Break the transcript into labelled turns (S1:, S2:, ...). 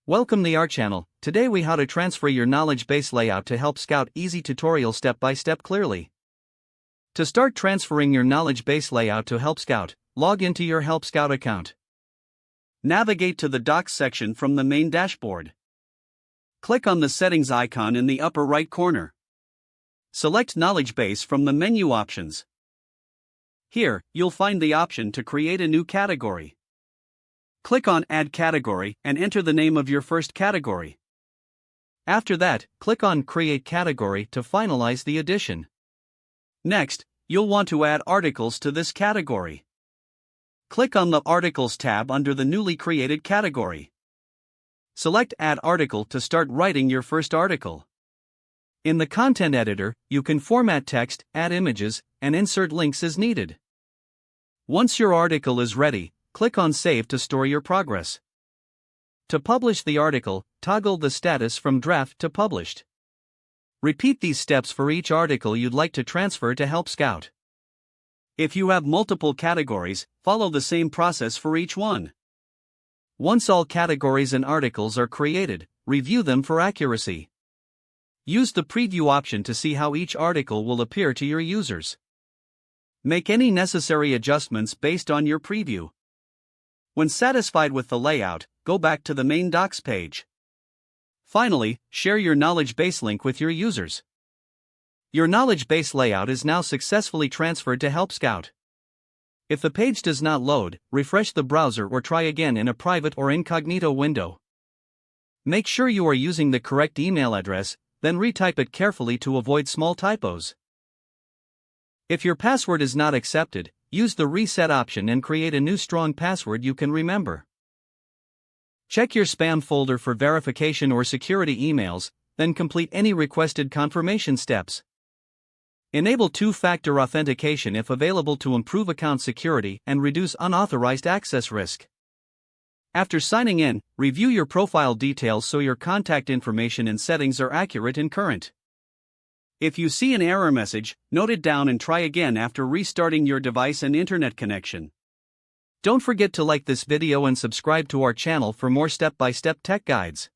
S1: Welcome to our channel. Today we how to transfer your knowledge base layout to Help Scout. Easy tutorial step by step clearly. To start transferring your knowledge base layout to Help Scout, log into your Help Scout account. Navigate to the Docs section from the main dashboard. Click on the settings icon in the upper right corner. Select knowledge base from the menu options. Here, you'll find the option to create a new category. Click on Add Category and enter the name of your first category. After that, click on Create Category to finalize the addition. Next, you'll want to add articles to this category. Click on the Articles tab under the newly created category. Select Add Article to start writing your first article. In the content editor, you can format text, add images, and insert links as needed. Once your article is ready, click on Save to store your progress. To publish the article, toggle the status from Draft to Published. Repeat these steps for each article you'd like to transfer to Help Scout. If you have multiple categories, follow the same process for each one. Once all categories and articles are created, review them for accuracy. Use the preview option to see how each article will appear to your users. Make any necessary adjustments based on your preview. When satisfied with the layout, go back to the main Docs page. Finally, share your knowledge base link with your users. Your knowledge base layout is now successfully transferred to Help Scout. If the page does not load, refresh the browser or try again in a private or incognito window. Make sure you are using the correct email address, then retype it carefully to avoid small typos. If your password is not accepted, use the reset option and create a new strong password you can remember. Check your spam folder for verification or security emails, then complete any requested confirmation steps. Enable two-factor authentication if available to improve account security and reduce unauthorized access risk. After signing in, review your profile details so your contact information and settings are accurate and current. If you see an error message, note it down and try again after restarting your device and internet connection. Don't forget to like this video and subscribe to our channel for more step-by-step tech guides.